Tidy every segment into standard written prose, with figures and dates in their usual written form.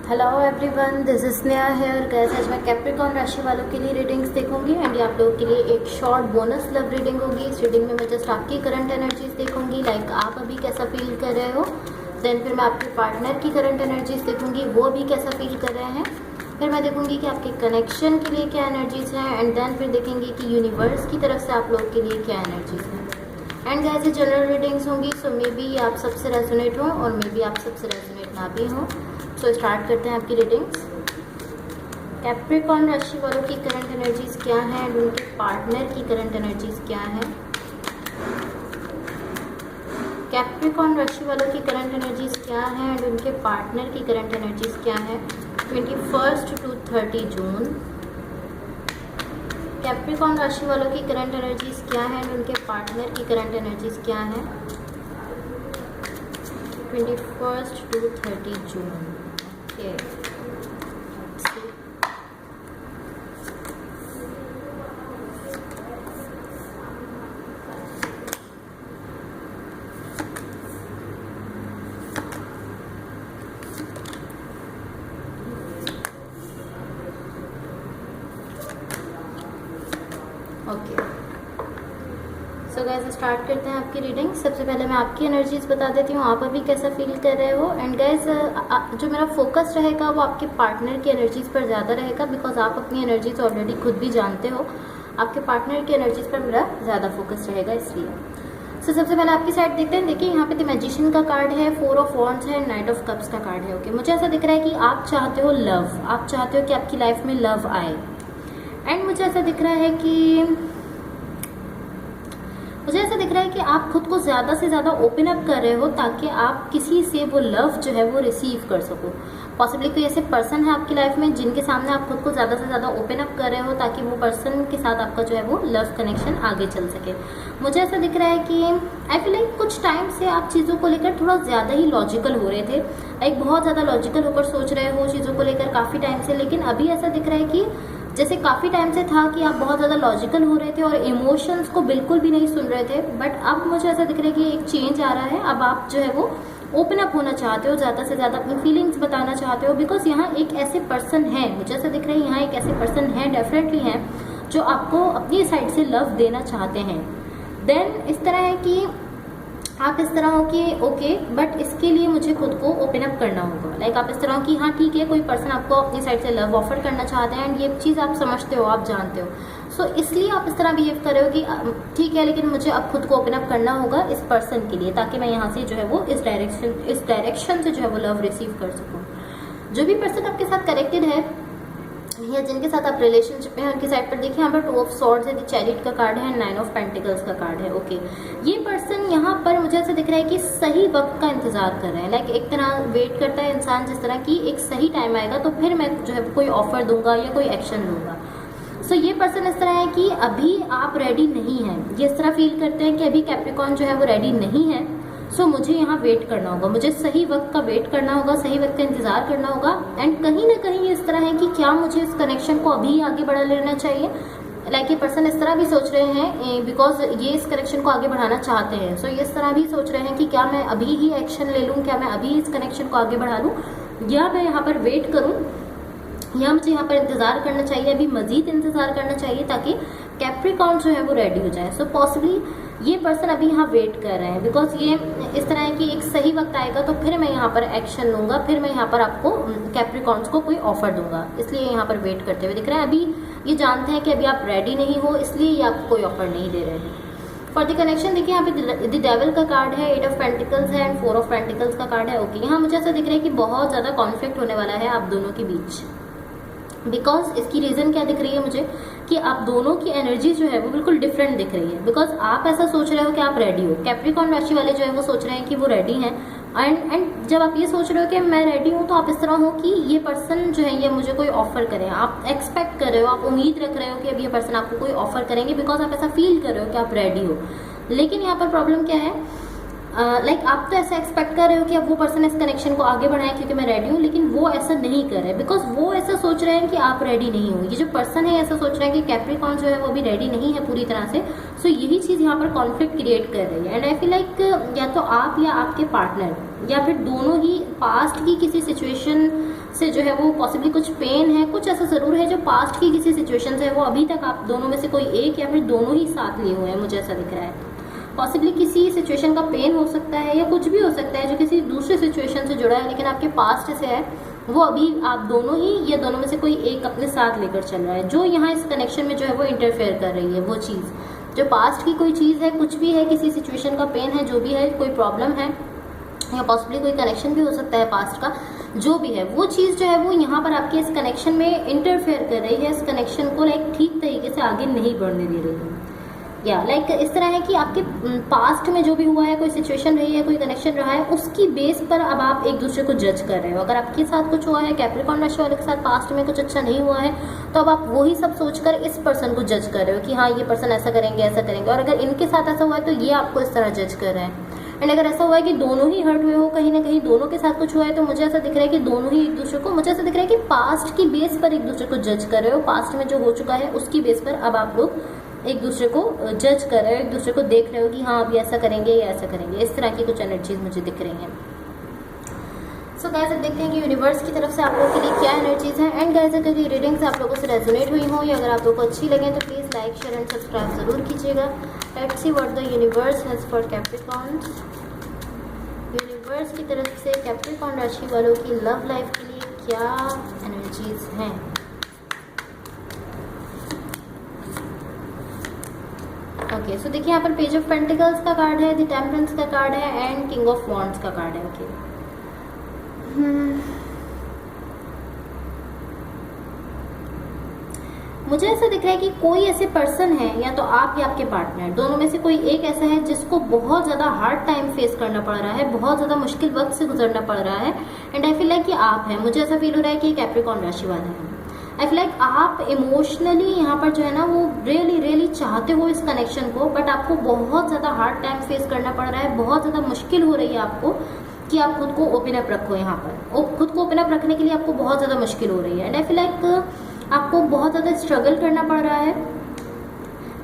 Hello everyone, this is Sneha here. Guys, आज मैं Capricorn राशि वालों के लिए रीडिंग्स देखूंगी एंड ये आप लोगों के लिए एक शॉर्ट बोनस लव रीडिंग होगी। इस रीडिंग में मैं जस्ट आपकी करंट एनर्जीज देखूंगी, लाइक आप अभी कैसा फील कर रहे हो। देन फिर मैं आपके पार्टनर की करंट एनर्जीज देखूंगी, वो अभी कैसा फील कर रहे हैं। फिर मैं देखूंगी कि आपके कनेक्शन के लिए क्या एनर्जीज हैं एंड देन फिर देखेंगे कि यूनिवर्स की तरफ से आप लोगों के लिए क्या एनर्जीज हैं। एंड गाइस, ये जनरल रीडिंग्स होंगी, सो मे बी आप सबसे रेजोनेट हो और मे बी आप सबसे रेजोनेट ना भी हो। सो स्टार्ट करते हैं आपकी रीडिंग्स। कैप्रिकॉर्न राशि वालों की करंट एनर्जीज क्या है एंड उनके पार्टनर की करंट एनर्जीज क्या है। कैप्रिकॉर्न राशि वालों की करंट एनर्जीज क्या है एंड उनके पार्टनर की करंट एनर्जीज क्या है 21 to 30 जून। कैप्रिकॉर्न राशि वालों की करंट एनर्जीज क्या है एंड उनके पार्टनर की करंट एनर्जीज क्या है 21 to 30 June. Okay, so guys, start करते हैं आपकी रीडिंग। सबसे पहले मैं आपकी एनर्जीज बता देती हूँ, आप अभी कैसा फील कर रहे हो। एंड गाइस, जो मेरा फोकस रहेगा वो आपके पार्टनर की एनर्जीज पर ज़्यादा रहेगा, बिकॉज आप अपनी एनर्जीज ऑलरेडी खुद भी जानते हो। आपके पार्टनर की एनर्जीज पर मेरा ज़्यादा फोकस रहेगा इसलिए। सो सबसे पहले आपकी साइड देखते हैं। देखिए, यहाँ पे द मैजिशियन का कार्ड है, 4 ऑफ वॉन्ड्स है, नाइट ऑफ कप्स का कार्ड है। ओके, मुझे ऐसा दिख रहा है कि आप चाहते हो लव, आप चाहते हो कि आपकी लाइफ में लव आए। एंड मुझे ऐसा दिख रहा है कि आप खुद को ज़्यादा से ज़्यादा ओपन अप कर रहे हो ताकि आप किसी से वो लव जो है वो रिसीव कर सको। पॉसिबली कोई ऐसे पर्सन है आपकी लाइफ में जिनके सामने आप खुद को ज़्यादा से ज़्यादा ओपन अप कर रहे हो ताकि वो पर्सन के साथ आपका जो है वो लव कनेक्शन आगे चल सके। मुझे ऐसा दिख रहा है कि आई फील लाइक कुछ टाइम से आप चीज़ों को लेकर थोड़ा ज़्यादा ही लॉजिकल हो रहे थे, लाइक बहुत ज़्यादा लॉजिकल होकर सोच रहे हो चीज़ों को लेकर काफ़ी टाइम से। लेकिन अभी ऐसा दिख रहा है कि जैसे काफ़ी टाइम से था कि आप बहुत ज़्यादा लॉजिकल हो रहे थे और इमोशंस को बिल्कुल भी नहीं सुन रहे थे, बट अब मुझे ऐसा दिख रहा है कि एक चेंज आ रहा है। अब आप जो है वो ओपन अप होना चाहते हो, ज़्यादा से ज़्यादा अपनी फीलिंग्स बताना चाहते हो, बिकॉज यहाँ एक ऐसे पर्सन है, मुझे ऐसा दिख रहा है यहाँ एक ऐसे पर्सन है, डेफिनेटली है, जो आपको अपनी साइड से लव देना चाहते हैं। देन इस तरह है कि आप इस तरह हो कि ओके, बट इसके लिए मुझे खुद को ओपन अप करना होगा। लाइक आप इस तरह हो कि हाँ ठीक है, कोई पर्सन आपको अपनी साइड से लव ऑफर करना चाहते हैं एंड ये चीज़ आप समझते हो, आप जानते हो। सो इसलिए आप इस तरह बिहेव कर रहे हो कि ठीक है, लेकिन मुझे अब खुद को ओपन अप करना होगा इस पर्सन के लिए ताकि मैं यहाँ से जो है वो इस डायरेक्शन से जो है वो लव रिसीव कर सकूँ। जो भी पर्सन आपके साथ कनेक्टेड है या जिनके साथ आप रिलेशनशिप में हैं उनकी साइड पर देखिए, यहाँ पर 2 ऑफ सॉर्ड्स है, चैरिट का कार्ड है, 9 ऑफ पेंटिकल्स का कार्ड है। ओके, ये पर्सन यहाँ पर मुझे ऐसा दिख रहा है कि सही वक्त का इंतजार कर रहे हैं। लाइक एक तरह वेट करता है इंसान जिस तरह की एक सही टाइम आएगा तो फिर मैं जो है कोई ऑफर दूंगा या कोई एक्शन लूंगा। सो ये पर्सन इस तरह है कि अभी आप रेडी नहीं हैं, ये इस तरह फील करते हैं कि अभी कैप्रिकॉर्न जो है वो रेडी नहीं है। सो मुझे यहाँ वेट करना होगा, मुझे सही वक्त का वेट करना होगा, सही वक्त का इंतजार करना होगा। एंड कहीं ना कहीं इस तरह है कि क्या मुझे इस कनेक्शन को अभी आगे बढ़ा लेना चाहिए। लाइक ये पर्सन इस तरह भी सोच रहे हैं बिकॉज ये इस कनेक्शन को आगे बढ़ाना चाहते हैं। सो ये इस तरह भी सोच रहे हैं कि क्या मैं अभी ही एक्शन ले लूँ, क्या मैं अभी इस कनेक्शन को आगे बढ़ा लूँ, या मैं यहाँ पर वेट करूँ, या मुझे यहाँ पर इंतजार करना चाहिए, अभी मजीद इंतजार करना चाहिए ताकि कैप्रिकॉर्न जो है वो रेडी हो जाए। सो पॉसिबली ये पर्सन अभी यहाँ वेट कर रहे हैं बिकॉज ये इस तरह है कि एक सही वक्त आएगा तो फिर मैं यहाँ पर एक्शन लूंगा, फिर मैं यहाँ पर आपको कैप्रिकॉर्न्स को कोई ऑफर दूंगा, इसलिए यहाँ पर वेट करते हुए दिख रहे हैं। अभी ये जानते हैं कि अभी आप रेडी नहीं हो, इसलिए ये आपको कोई ऑफर नहीं दे रहे हैं। फॉर द कनेक्शन देखिए, यहाँ पे द डेविल का कार्ड है, 8 ऑफ पेंटिकल्स है एंड 4 ऑफ पेंटिकल्स का कार्ड है। ओके, यहाँ मुझे ऐसा दिख रहा है कि बहुत ज़्यादा कॉन्फ्लिक्ट होने वाला है आप दोनों के बीच। बिकॉज इसकी रीज़न क्या दिख रही है मुझे कि आप दोनों की एनर्जी जो है वो बिल्कुल डिफरेंट दिख रही है। बिकॉज आप ऐसा सोच रहे हो कि आप रेडी हो, कैप्रिकॉर्न राशि वाले जो है वो सोच रहे हैं कि वो रेडी हैं। एंड जब आप ये सोच रहे हो कि मैं रेडी हूँ तो आप इस तरह हो कि ये पर्सन जो है ये मुझे कोई ऑफर करे, आप एक्सपेक्ट कर रहे हो, आप उम्मीद रख रहे हो कि अब ये पर्सन आपको कोई ऑफर करेंगे बिकॉज आप ऐसा फील कर रहे हो कि आप रेडी हो। लेकिन यहाँ पर प्रॉब्लम क्या है, लाइक आप तो ऐसा एक्सपेक्ट कर रहे हो कि अब वो पर्सन इस कनेक्शन को आगे बढ़ाए क्योंकि मैं रेडी हूँ, लेकिन वो ऐसा नहीं कर रहे बिकॉज वो ऐसा सोच रहे हैं कि आप रेडी नहीं हो। ये जो पर्सन है ऐसा सोच रहे हैं कि कैप्रिकॉर्न जो है वो अभी रेडी नहीं है पूरी तरह से। सो यही चीज़ यहाँ पर कॉन्फ्लिक्ट क्रिएट कर रही है। एंड आई फील लाइक या तो आप या आपके पार्टनर या फिर दोनों ही पास्ट की किसी सिचुएशन से जो है वो पॉसिबली कुछ पेन है, कुछ ऐसा ज़रूर है जो पास्ट की किसी सिचुएशन से वो अभी तक आप दोनों में से कोई एक या फिर दोनों ही साथ लिए हुए हैं, मुझे ऐसा दिख रहा है। पॉसिबली किसी सिचुएशन का पेन हो सकता है या कुछ भी हो सकता है जो किसी दूसरे सिचुएशन से जुड़ा है लेकिन आपके पास्ट से है, वो अभी आप दोनों ही या दोनों में से कोई एक अपने साथ लेकर चल रहा है, जो यहाँ इस कनेक्शन में जो है वो इंटरफेयर कर रही है। वो चीज़ जो पास्ट की कोई चीज़ है, कुछ भी है, किसी सिचुएशन का पेन है, जो भी है, कोई प्रॉब्लम है या पॉसिबली कोई कनेक्शन भी हो सकता है पास्ट का, जो भी है वो चीज़ जो है वो यहाँ पर आपके इस कनेक्शन में इंटरफेयर कर रही है, इस कनेक्शन को लाइक ठीक तरीके से आगे नहीं बढ़ने दे रही है। या लाइक इस तरह है कि आपके पास्ट में जो भी हुआ है, कोई सिचुएशन रही है, कोई कनेक्शन रहा है, उसकी बेस पर अब आप एक दूसरे को जज कर रहे हो। अगर आपके साथ कुछ हुआ है, कैप्रिकॉर्न राशि वाले के साथ पास्ट में कुछ अच्छा नहीं हुआ है, तो अब आप वही सब सोचकर इस पर्सन को जज कर रहे हो कि हाँ ये पर्सन ऐसा करेंगे, ऐसा करेंगे। और अगर इनके साथ ऐसा हुआ है तो ये आपको इस तरह जज कर रहे हैं। एंड अगर ऐसा हुआ है कि दोनों ही हर्ट हुए हो, कहीं ना कहीं दोनों के साथ कुछ हुआ है, तो मुझे ऐसा दिख रहा है कि दोनों ही एक दूसरे को, मुझे ऐसा दिख रहा है कि पास्ट की बेस पर एक दूसरे को जज कर रहे हो। पास्ट में जो हो चुका है उसकी बेस पर अब आप लोग एक दूसरे को जज कर रहे हो, एक दूसरे को देख रहे हो कि हाँ अभी ऐसा करेंगे या ऐसा करेंगे। इस तरह की कुछ एनर्जीज मुझे दिख रही हैं। सो गाइस, अब देखते हैं कि यूनिवर्स की तरफ से आप लोगों के लिए क्या एनर्जीज हैं। एंड गाइस, अगर ये रीडिंग्स आप लोगों से रेजोनेट हुई हो या अगर आप लोगों को अच्छी लगे तो please like, share and subscribe जरूर कीजिएगा। Let's see what the universe has for Capricorns. Universe की तरफ से कैप्रिकॉर्न राशि वालों की लव लाइफ के लिए क्या एनर्जीज हैं। ओके, सो देखिए यहाँ पर पेज ऑफ पेंटिकल्स का कार्ड है, द टेम्परेंस का कार्ड है एंड किंग ऑफ वॉन्ड्स का कार्ड है। ओके, मुझे ऐसा दिख रहा है कि कोई ऐसे पर्सन है, या तो आप या आपके पार्टनर, दोनों में से कोई एक ऐसा है जिसको बहुत ज़्यादा हार्ड टाइम फेस करना पड़ रहा है, बहुत ज़्यादा मुश्किल वक्त से गुजरना पड़ रहा है। एंड आई फील लाइक कि आप हैं, मुझे ऐसा फील हो रहा है कि कैप्रिकॉर्न राशि वाले हैं। आई फील लाइक आप इमोशनली यहाँ पर जो है ना वो रियली चाहते हो इस कनेक्शन को, बट आपको बहुत ज़्यादा हार्ड टाइम फेस करना पड़ रहा है, बहुत ज़्यादा मुश्किल हो रही है आपको कि आप खुद को ओपन अप रखो। यहाँ पर खुद को ओपन अप रखने के लिए आपको बहुत ज़्यादा मुश्किल हो रही है। एंड आई फील लाइक आपको बहुत ज़्यादा स्ट्रगल करना पड़ रहा है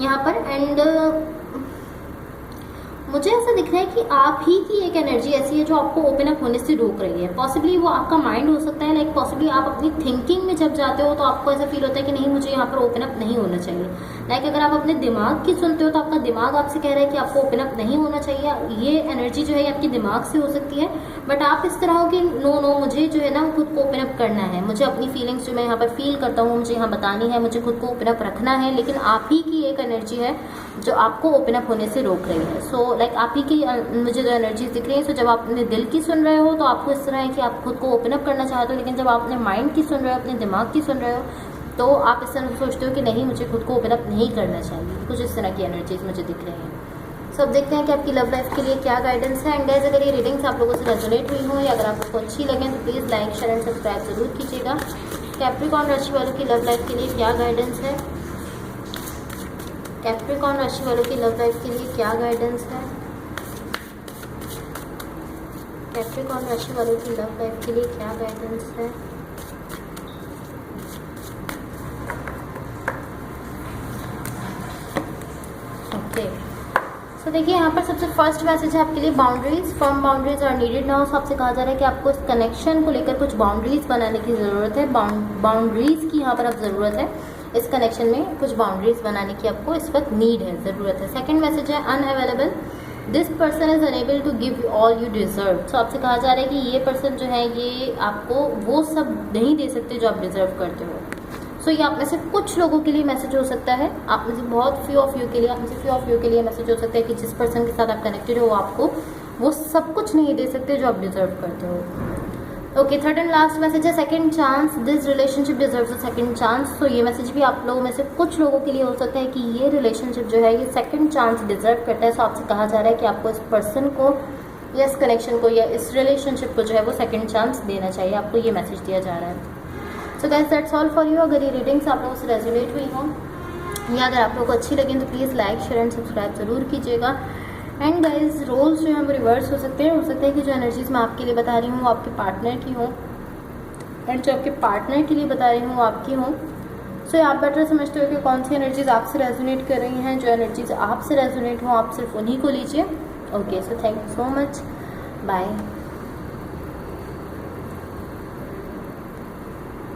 यहाँ पर। एंड मुझे ऐसा दिख रहा है कि आप ही की एक एनर्जी ऐसी है जो आपको ओपन अप होने से रोक रही है। पॉसिबली वो आपका माइंड हो सकता है, लाइक पॉसिबली आप अपनी थिंकिंग में जब जाते हो तो आपको ऐसा फील होता है कि नहीं, मुझे यहाँ पर ओपन अप नहीं होना चाहिए। लाइक अगर आप अपने दिमाग की सुनते हो तो आपका दिमाग आपसे कह रहा है कि आपको ओपन अप नहीं होना चाहिए। ये एनर्जी जो है आपके दिमाग से हो सकती है, बट आप इस तरह हो कि नो मुझे जो है ना खुद को ओपन अप करना है, मुझे अपनी फीलिंग्स जो मैं यहाँ पर फील करता हूँ मुझे यहाँ बतानी है, मुझे खुद को ओपन अप रखना है। लेकिन आप ही की एक एनर्जी है जो आपको ओपन अप होने से रोक रही है। सो लाइक आप ही की मुझे जो एनर्जीज दिख रही है, सो जब आप अपने दिल की सुन रहे हो तो आपको इस तरह है कि आप खुद को ओपन अप करना चाहते हो, लेकिन जब आप अपने माइंड की सुन रहे हो, अपने दिमाग की सुन रहे हो, तो आप इस तरह सोचते हो कि नहीं, मुझे खुद को ओपन अप नहीं करना चाहिए। कुछ इस तरह की एनर्जीज मुझे दिख रही हैं। सो अब देखते हैं कि आपकी लव लाइफ के लिए क्या गाइडेंस है। एंड गाइस, अगर ये रीडिंग्स आप लोगों से रेजोनेट हुई हो या अगर आप लोगों को अच्छी लगे तो please like, share and subscribe जरूर कीजिएगा। कैप्रिकॉर्न राशि वालों की लव लाइफ के लिए क्या गाइडेंस है। कैप्रिकॉर्न राशि वालों की लव लाइफ के लिए क्या गाइडेंस है। कैप्रिकॉर्न राशि वालों की लव लाइफ के लिए क्या गाइडेंस है। ओके, सो देखिए यहाँ पर सबसे फर्स्ट मैसेज है आपके लिए boundaries, firm boundaries are needed now. So आपसे कहा जा रहा है कि आपको इस कनेक्शन को लेकर कुछ बाउंड्रीज बनाने की ज़रूरत है। बाउंड्रीज की यहाँ पर अब ज़रूरत है, इस कनेक्शन में कुछ बाउंड्रीज बनाने की आपको इस वक्त नीड है, ज़रूरत है। सेकंड मैसेज है unavailable, this person is unable to give all you deserve. So आपसे कहा जा रहा है कि ये पर्सन जो है ये आपको वो सब नहीं दे सकते जो आप डिजर्व करते हो। सो ये आप में से कुछ लोगों के लिए मैसेज हो सकता है, आप में से बहुत फ्यू ऑफ यू के लिए, आप में से फ्यू ऑफ यू के लिए मैसेज हो सकता है कि जिस पर्सन के साथ आप कनेक्टेड हो वो आपको वो सब कुछ नहीं दे सकते जो आप डिजर्व करते हो। Okay, third and last message है second chance, this relationship deserves a second chance. तो ये मैसेज भी आप लोगों में से कुछ लोगों के लिए हो सकता है कि ये रिलेशनशिप जो है ये सेकंड चांस डिजर्व करता है। सो आपसे कहा जा रहा है कि आपको इस पर्सन को या इस कनेक्शन को या इस रिलेशनशिप को जो है वो सेकंड चांस देना चाहिए, आपको ये मैसेज दिया जा रहा है। So guys, that's all for you. अगर ये रीडिंग्स आप लोगों से रेजोनेट हुई हों या अगर आप लोगों को अच्छी लगी तो please like, share and subscribe जरूर कीजिएगा। एंड गाइज, रोल्स जो हैं वो रिवर्स हो सकते हैं, हो सकता है कि जो एनर्जीज मैं आपके लिए बता रही हूँ वो आपके पार्टनर की हो, एंड जो आपके पार्टनर के लिए बता रही हूँ वो आपकी हो। सो आप बेटर समझते हो कि कौन सी एनर्जीज आपसे रेजोनेट कर रही हैं। जो एनर्जीज आपसे रेजोनेट हो आप सिर्फ उन्हीं को लीजिए। Okay, so thank you so much, bye.